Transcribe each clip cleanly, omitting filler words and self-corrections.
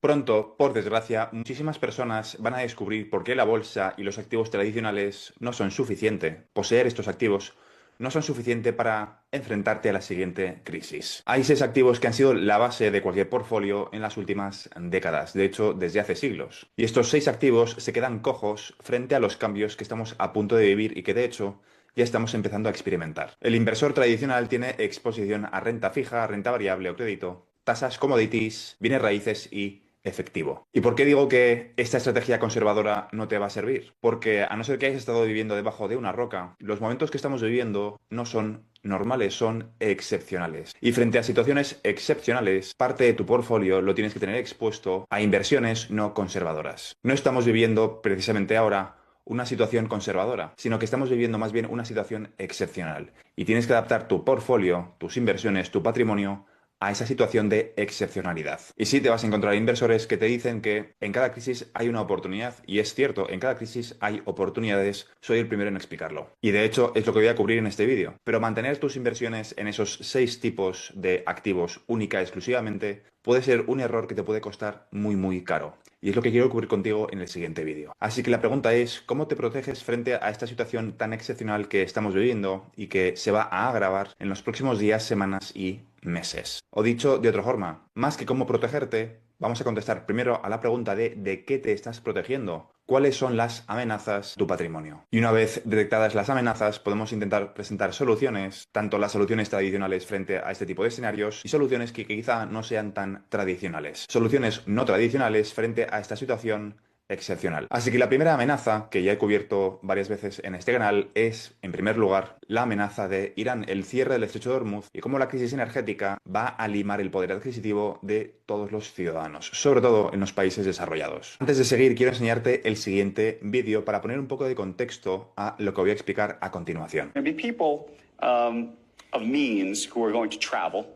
Pronto, por desgracia, muchísimas personas van a descubrir por qué la bolsa y los activos tradicionales no son suficiente. Poseer estos activos no son suficiente para enfrentarte a la siguiente crisis. Hay seis activos que han sido la base de cualquier portfolio en las últimas décadas, de hecho, desde hace siglos. Y estos seis activos se quedan cojos frente a los cambios que estamos a punto de vivir y que, de hecho, ya estamos empezando a experimentar. El inversor tradicional tiene exposición a renta fija, renta variable o crédito, tasas, commodities, bienes raíces y efectivo. ¿Y por qué digo que esta estrategia conservadora no te va a servir? Porque a no ser que hayas estado viviendo debajo de una roca, los momentos que estamos viviendo no son normales, son excepcionales. Y frente a situaciones excepcionales, parte de tu portfolio lo tienes que tener expuesto a inversiones no conservadoras. No estamos viviendo precisamente ahora una situación conservadora, sino que estamos viviendo más bien una situación excepcional. Y tienes que adaptar tu portfolio, tus inversiones, tu patrimonio a esa situación de excepcionalidad. Y sí te vas a encontrar inversores que te dicen que en cada crisis hay una oportunidad, y es cierto, en cada crisis hay oportunidades, soy el primero en explicarlo. Y de hecho es lo que voy a cubrir en este vídeo. Pero mantener tus inversiones en esos seis tipos de activos única y exclusivamente puede ser un error que te puede costar muy caro. Y es lo que quiero cubrir contigo en el siguiente vídeo. Así que la pregunta es, ¿cómo te proteges frente a esta situación tan excepcional que estamos viviendo y que se va a agravar en los próximos días, semanas y meses? O dicho de otra forma, más que cómo protegerte, vamos a contestar primero a la pregunta de qué te estás protegiendo. ¿Cuáles son las amenazas de tu patrimonio? Y una vez detectadas las amenazas, podemos intentar presentar soluciones, tanto las soluciones tradicionales frente a este tipo de escenarios y soluciones que quizá no sean tan tradicionales. Soluciones no tradicionales frente a esta situación excepcional. Así que la primera amenaza, que ya he cubierto varias veces en este canal, es, en primer lugar, la amenaza de Irán, el cierre del estrecho de Hormuz y cómo la crisis energética va a limar el poder adquisitivo de todos los ciudadanos, sobre todo en los países desarrollados. Antes de seguir, quiero enseñarte el siguiente vídeo para poner un poco de contexto a lo que voy a explicar a continuación. There'll be people of means who are going to travel,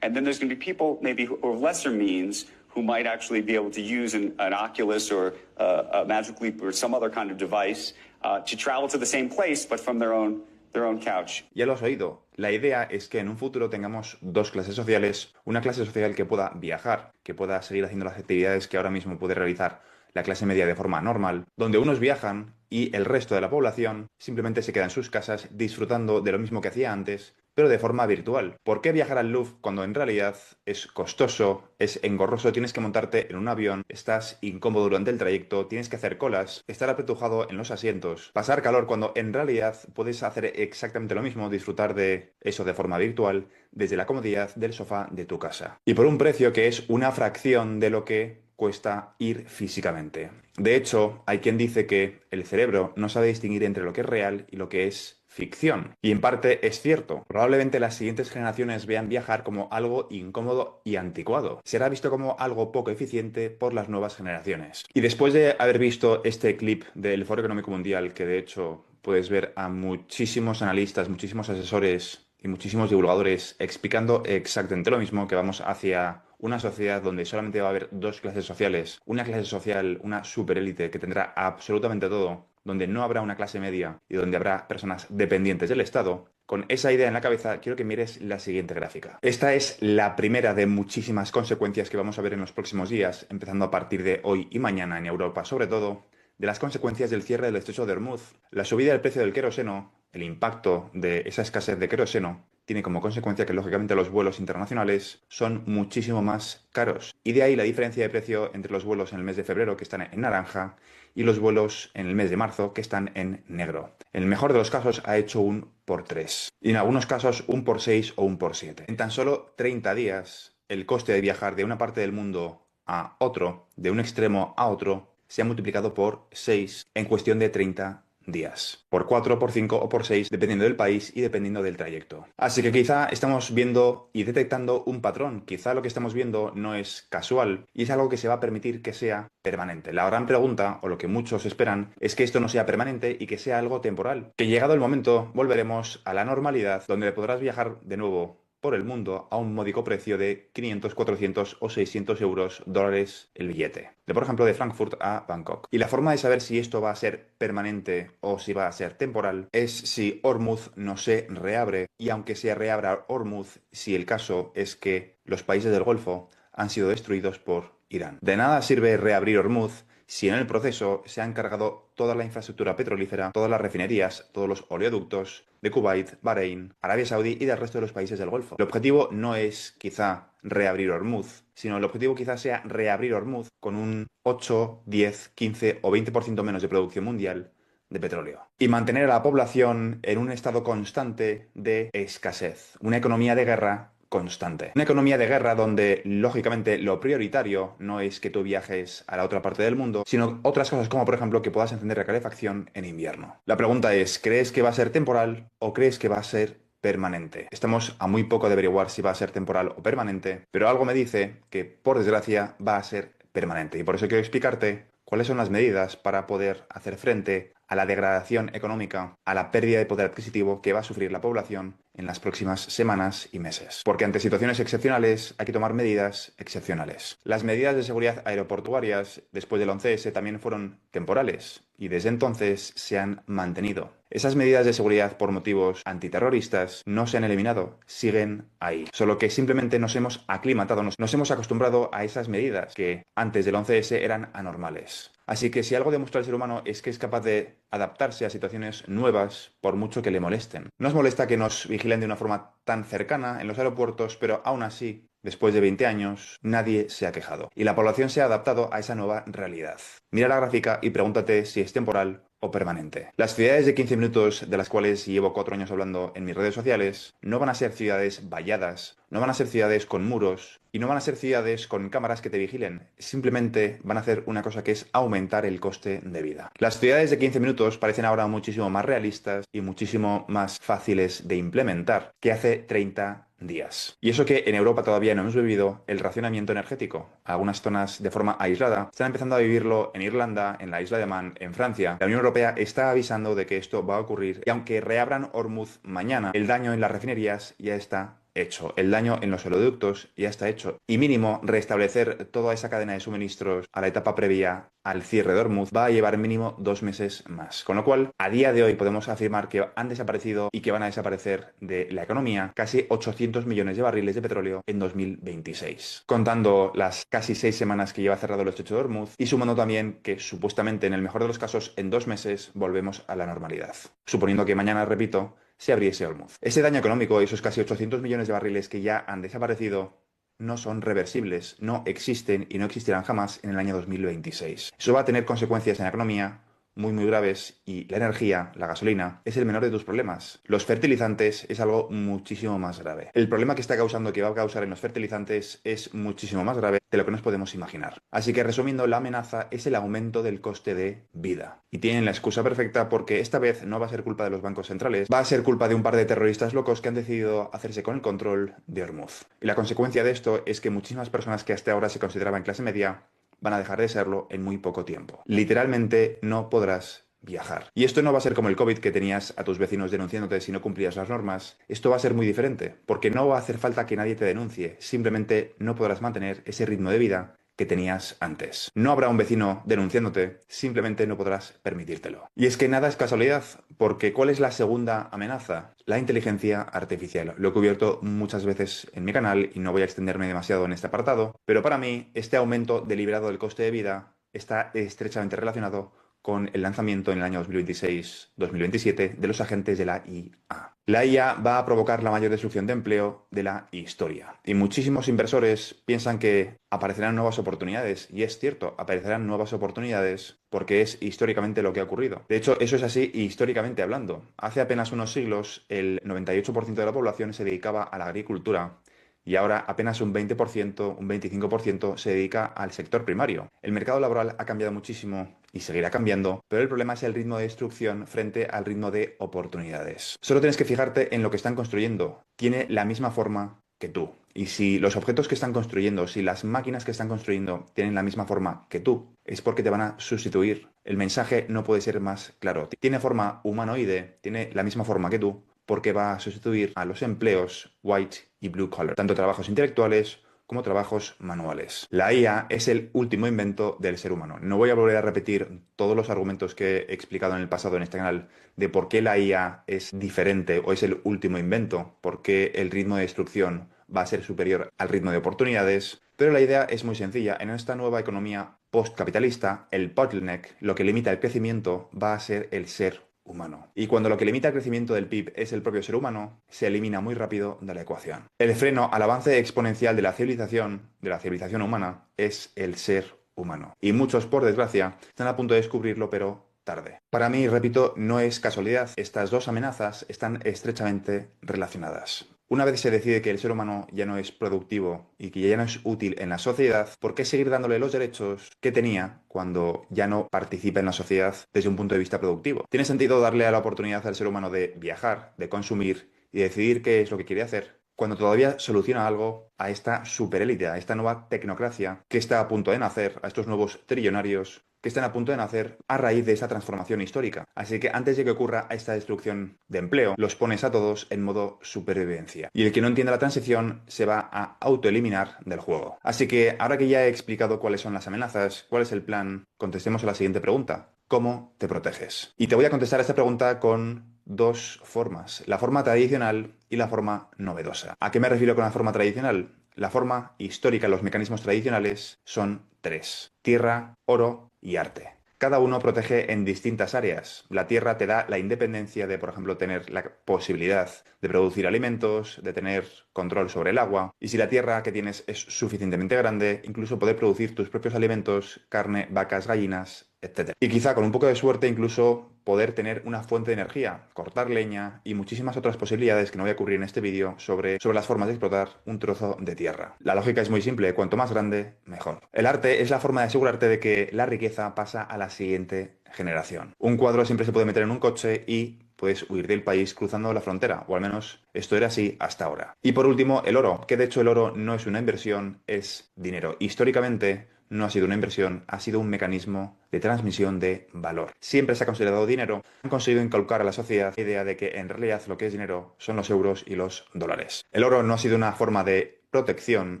and then there's going to be people maybe who of lesser means who might actually be able to use an Oculus or a Magic Leap or some other kind of device to travel to the same place, but from their own couch. Ya lo has oído. La idea es que en un futuro tengamos dos clases sociales. Una clase social que pueda viajar, que pueda seguir haciendo las actividades que ahora mismo puede realizar la clase media de forma normal, donde unos viajan y el resto de la población simplemente se queda en sus casas disfrutando de lo mismo que hacía antes, pero de forma virtual. ¿Por qué viajar al Louvre cuando en realidad es costoso, es engorroso, tienes que montarte en un avión, estás incómodo durante el trayecto, tienes que hacer colas, estar apretujado en los asientos, pasar calor cuando en realidad puedes hacer exactamente lo mismo, disfrutar de eso de forma virtual desde la comodidad del sofá de tu casa? Y por un precio que es una fracción de lo que cuesta ir físicamente. De hecho, hay quien dice que el cerebro no sabe distinguir entre lo que es real y lo que es ficción. Y en parte es cierto. Probablemente las siguientes generaciones vean viajar como algo incómodo y anticuado. Será visto como algo poco eficiente por las nuevas generaciones. Y después de haber visto este clip del Foro Económico Mundial, que de hecho puedes ver a muchísimos analistas, muchísimos asesores y muchísimos divulgadores explicando exactamente lo mismo, que vamos hacia una sociedad donde solamente va a haber dos clases sociales, una clase social, una superélite que tendrá absolutamente todo, donde no habrá una clase media y donde habrá personas dependientes del Estado. Con esa idea en la cabeza, quiero que mires la siguiente gráfica. Esta es la primera de muchísimas consecuencias que vamos a ver en los próximos días, empezando a partir de hoy y mañana en Europa, sobre todo, de las consecuencias del cierre del estrecho de Hormuz. La subida del precio del queroseno, el impacto de esa escasez de queroseno, tiene como consecuencia que lógicamente los vuelos internacionales son muchísimo más caros. Y de ahí la diferencia de precio entre los vuelos en el mes de febrero, que están en naranja, y los vuelos en el mes de marzo, que están en negro. En el mejor de los casos ha hecho un por 3. Y en algunos casos un por 6 o un por 7. En tan solo 30 días, el coste de viajar de una parte del mundo a otro, de un extremo a otro, se ha multiplicado por 6 en cuestión de 30 días. Por 4, por 5 o por 6, dependiendo del país y dependiendo del trayecto. Así que quizá estamos viendo y detectando un patrón. Quizá lo que estamos viendo no es casual y es algo que se va a permitir que sea permanente. La gran pregunta, o lo que muchos esperan, es que esto no sea permanente y que sea algo temporal. Que llegado el momento volveremos a la normalidad donde podrás viajar de nuevo por el mundo a un módico precio de 500, 400 o 600 euros, dólares el billete. De, por ejemplo, de Frankfurt a Bangkok. Y la forma de saber si esto va a ser permanente o si va a ser temporal es si Hormuz no se reabre. Y aunque se reabra Hormuz, si el caso es que los países del Golfo han sido destruidos por Irán. De nada sirve reabrir Hormuz si en el proceso se han cargado toda la infraestructura petrolífera, todas las refinerías, todos los oleoductos de Kuwait, Bahrein, Arabia Saudí y del resto de los países del Golfo. El objetivo no es quizá reabrir Hormuz, sino el objetivo quizás sea reabrir Hormuz con un 8, 10, 15 o 20% menos de producción mundial de petróleo. Y mantener a la población en un estado constante de escasez. Una economía de guerra constante. Una economía de guerra donde, lógicamente, lo prioritario no es que tú viajes a la otra parte del mundo, sino otras cosas como, por ejemplo, que puedas encender la calefacción en invierno. La pregunta es, ¿crees que va a ser temporal o crees que va a ser permanente? Estamos a muy poco de averiguar si va a ser temporal o permanente, pero algo me dice que, por desgracia, va a ser permanente. Y por eso quiero explicarte cuáles son las medidas para poder hacer frente a la degradación económica, a la pérdida de poder adquisitivo que va a sufrir la población en las próximas semanas y meses. Porque ante situaciones excepcionales hay que tomar medidas excepcionales. Las medidas de seguridad aeroportuarias después del 11S también fueron temporales y desde entonces se han mantenido. Esas medidas de seguridad por motivos antiterroristas no se han eliminado, siguen ahí. Solo que simplemente nos hemos aclimatado, nos hemos acostumbrado a esas medidas que antes del 11S eran anormales. Así que si algo demuestra el ser humano es que es capaz de adaptarse a situaciones nuevas por mucho que le molesten. Nos molesta que nos vigilen de una forma tan cercana en los aeropuertos, pero aún así, después de 20 años, nadie se ha quejado. Y la población se ha adaptado a esa nueva realidad. Mira la gráfica y pregúntate si es temporal o permanente. Las ciudades de 15 minutos, de las cuales llevo 4 años hablando en mis redes sociales, no van a ser ciudades valladas, no van a ser ciudades con muros y no van a ser ciudades con cámaras que te vigilen. Simplemente van a hacer una cosa que es aumentar el coste de vida. Las ciudades de 15 minutos parecen ahora muchísimo más realistas y muchísimo más fáciles de implementar que hace 30 días. Y eso que en Europa todavía no hemos vivido el racionamiento energético. Algunas zonas de forma aislada están empezando a vivirlo en Irlanda, en la isla de Man, en Francia. La Unión Europea está avisando de que esto va a ocurrir y aunque reabran Hormuz mañana, el daño en las refinerías ya está hecho. El daño en los oleoductos ya está hecho. Y mínimo restablecer toda esa cadena de suministros a la etapa previa al cierre de Hormuz va a llevar mínimo 2 meses más. Con lo cual, a día de hoy podemos afirmar que han desaparecido y que van a desaparecer de la economía casi 800 millones de barriles de petróleo en 2026. Contando las casi 6 semanas que lleva cerrado el estrecho de Hormuz y sumando también que supuestamente en el mejor de los casos en 2 meses volvemos a la normalidad. Suponiendo que mañana, repito, se abriese Hormuz. Ese daño económico, esos casi 800 millones de barriles que ya han desaparecido, no son reversibles, no existen y no existirán jamás en el año 2026. Eso va a tener consecuencias en la economía muy graves y la energía, la gasolina, es el menor de tus problemas. Los fertilizantes es algo muchísimo más grave. El problema que está causando, que va a causar en los fertilizantes es muchísimo más grave de lo que nos podemos imaginar. Así que resumiendo, la amenaza es el aumento del coste de vida. Y tienen la excusa perfecta porque esta vez no va a ser culpa de los bancos centrales, va a ser culpa de un par de terroristas locos que han decidido hacerse con el control de Hormuz. Y la consecuencia de esto es que muchísimas personas que hasta ahora se consideraban clase media van a dejar de serlo en muy poco tiempo. Literalmente no podrás viajar. Y esto no va a ser como el COVID, que tenías a tus vecinos denunciándote si no cumplías las normas. Esto va a ser muy diferente, porque no va a hacer falta que nadie te denuncie. Simplemente no podrás mantener ese ritmo de vida que tenías antes. No habrá un vecino denunciándote, simplemente no podrás permitírtelo. Y es que nada es casualidad, porque ¿cuál es la segunda amenaza? La inteligencia artificial. Lo he cubierto muchas veces en mi canal y no voy a extenderme demasiado en este apartado, pero para mí este aumento deliberado del coste de vida está estrechamente relacionado con el lanzamiento en el año 2026-2027 de los agentes de la IA. La IA va a provocar la mayor destrucción de empleo de la historia. Y muchísimos inversores piensan que aparecerán nuevas oportunidades. Y es cierto, aparecerán nuevas oportunidades porque es históricamente lo que ha ocurrido. De hecho, eso es así históricamente hablando. Hace apenas unos siglos, el 98% de la población se dedicaba a la agricultura. Y ahora apenas un 20%, un 25% se dedica al sector primario. El mercado laboral ha cambiado muchísimo y seguirá cambiando, pero el problema es el ritmo de destrucción frente al ritmo de oportunidades. Solo tienes que fijarte en lo que están construyendo. Tiene la misma forma que tú. Y si los objetos que están construyendo, si las máquinas que están construyendo tienen la misma forma que tú, es porque te van a sustituir. El mensaje no puede ser más claro. Tiene forma humanoide, tiene la misma forma que tú, porque va a sustituir a los empleos white y blue collar, tanto trabajos intelectuales como trabajos manuales. La IA es el último invento del ser humano. No voy a volver a repetir todos los argumentos que he explicado en el pasado en este canal de por qué la IA es diferente o es el último invento, por qué el ritmo de destrucción va a ser superior al ritmo de oportunidades. Pero la idea es muy sencilla. En esta nueva economía postcapitalista, el bottleneck, lo que limita el crecimiento, va a ser el ser humano. Y cuando lo que limita el crecimiento del PIB es el propio ser humano, se elimina muy rápido de la ecuación. El freno al avance exponencial de la civilización humana, es el ser humano. Y muchos, por desgracia, están a punto de descubrirlo, pero tarde. Para mí, repito, no es casualidad. Estas dos amenazas están estrechamente relacionadas. Una vez se decide que el ser humano ya no es productivo y que ya no es útil en la sociedad, ¿por qué seguir dándole los derechos que tenía cuando ya no participa en la sociedad desde un punto de vista productivo? Tiene sentido darle la oportunidad al ser humano de viajar, de consumir y decidir qué es lo que quiere hacer, cuando todavía soluciona algo a esta superélite, a esta nueva tecnocracia que está a punto de nacer, a estos nuevos trillonarios que están a punto de nacer a raíz de esa transformación histórica. Así que antes de que ocurra esta destrucción de empleo, los pones a todos en modo supervivencia. Y el que no entienda la transición se va a autoeliminar del juego. Así que ahora que ya he explicado cuáles son las amenazas, cuál es el plan, contestemos a la siguiente pregunta. ¿Cómo te proteges? Y te voy a contestar a esta pregunta con dos formas, la forma tradicional y la forma novedosa. ¿A qué me refiero con la forma tradicional? La forma histórica, los mecanismos tradicionales son tres: tierra, oro y arte. Cada uno protege en distintas áreas. La tierra te da la independencia de, por ejemplo, tener la posibilidad de producir alimentos, de tener control sobre el agua. Y si la tierra que tienes es suficientemente grande, incluso poder producir tus propios alimentos, carne, vacas, gallinas, etc. Y quizá con un poco de suerte incluso poder tener una fuente de energía, cortar leña y muchísimas otras posibilidades que no voy a cubrir en este vídeo sobre las formas de explotar un trozo de tierra. La lógica es muy simple, cuanto más grande, mejor. El arte es la forma de asegurarte de que la riqueza pasa a la siguiente generación. Un cuadro siempre se puede meter en un coche y puedes huir del país cruzando la frontera, o al menos esto era así hasta ahora. Y por último, el oro, que de hecho el oro no es una inversión, es dinero. Históricamente no ha sido una inversión, ha sido un mecanismo de transmisión de valor. Siempre se ha considerado dinero. Han conseguido inculcar a la sociedad la idea de que en realidad lo que es dinero son los euros y los dólares. El oro no ha sido una forma de protección,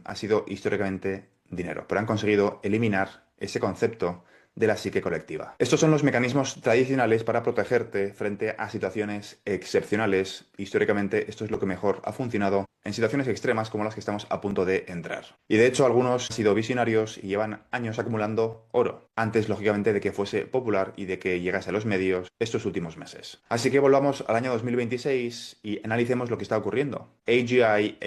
ha sido históricamente dinero, pero han conseguido eliminar ese concepto de la psique colectiva. Estos son los mecanismos tradicionales para protegerte frente a situaciones excepcionales. Históricamente esto es lo que mejor ha funcionado en situaciones extremas como las que estamos a punto de entrar. Y de hecho algunos han sido visionarios y llevan años acumulando oro, antes lógicamente de que fuese popular y de que llegase a los medios estos últimos meses. Así que volvamos al año 2026 y analicemos lo que está ocurriendo. AGI,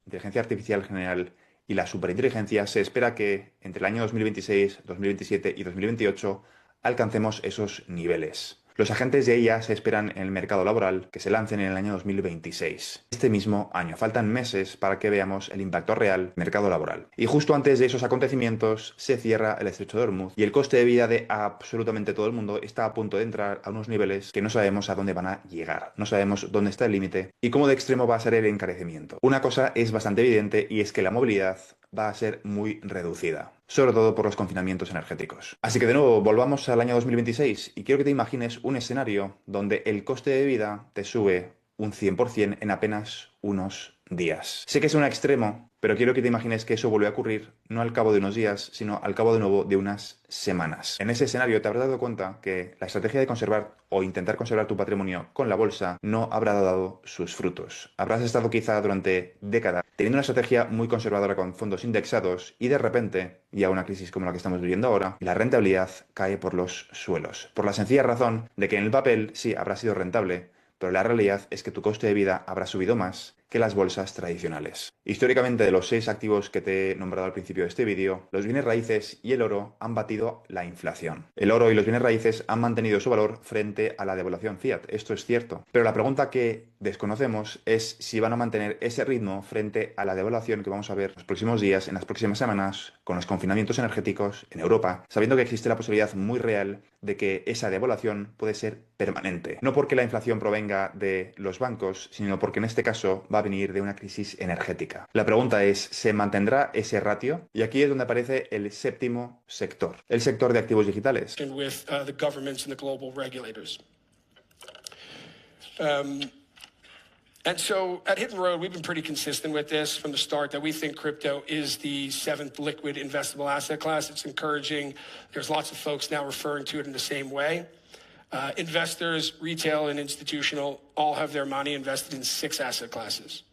Inteligencia Artificial General, y la superinteligencia, se espera que entre el año 2026, 2027 y 2028 alcancemos esos niveles. Los agentes de IA se esperan en el mercado laboral que se lancen en el año 2026. Este mismo año. Faltan meses para que veamos el impacto real del mercado laboral. Y justo antes de esos acontecimientos se cierra el estrecho de Hormuz y el coste de vida de absolutamente todo el mundo está a punto de entrar a unos niveles que no sabemos a dónde van a llegar. No sabemos dónde está el límite y cómo de extremo va a ser el encarecimiento. Una cosa es bastante evidente y es que la movilidad va a ser muy reducida, sobre todo por los confinamientos energéticos. Así que de nuevo, volvamos al año 2026 y quiero que te imagines un escenario donde el coste de vida te sube un 100% en apenas unos días. Sé que es un extremo, pero quiero que te imagines que eso vuelve a ocurrir no al cabo de unos días, sino al cabo de nuevo de unas semanas. En ese escenario te habrás dado cuenta que la estrategia de conservar o intentar conservar tu patrimonio con la bolsa no habrá dado sus frutos. Habrás estado quizá durante décadas teniendo una estrategia muy conservadora con fondos indexados y de repente, y a una crisis como la que estamos viviendo ahora, la rentabilidad cae por los suelos. Por la sencilla razón de que en el papel sí habrá sido rentable, pero la realidad es que tu coste de vida habrá subido más que las bolsas tradicionales. Históricamente, de los 6 activos que te he nombrado al principio de este vídeo, los bienes raíces y el oro han batido la inflación. El oro y los bienes raíces han mantenido su valor frente a la devaluación fiat. Esto es cierto. Pero la pregunta que desconocemos es si van a mantener ese ritmo frente a la devaluación que vamos a ver en los próximos días, en las próximas semanas, con los confinamientos energéticos en Europa, sabiendo que existe la posibilidad muy real de que esa devaluación puede ser permanente. No porque la inflación provenga de los bancos, sino porque en este caso va a venir de una crisis energética. La pregunta es, ¿se mantendrá ese ratio? Y aquí es donde aparece el séptimo sector, el sector de activos digitales. And so at Hidden Road, we've been pretty consistent with this from the start that we think crypto is the 7th liquid investable asset class. It's encouraging. There's lots of folks now referring to it in the same way. Investors, retail and institutional, all have their money invested in 6 asset classes.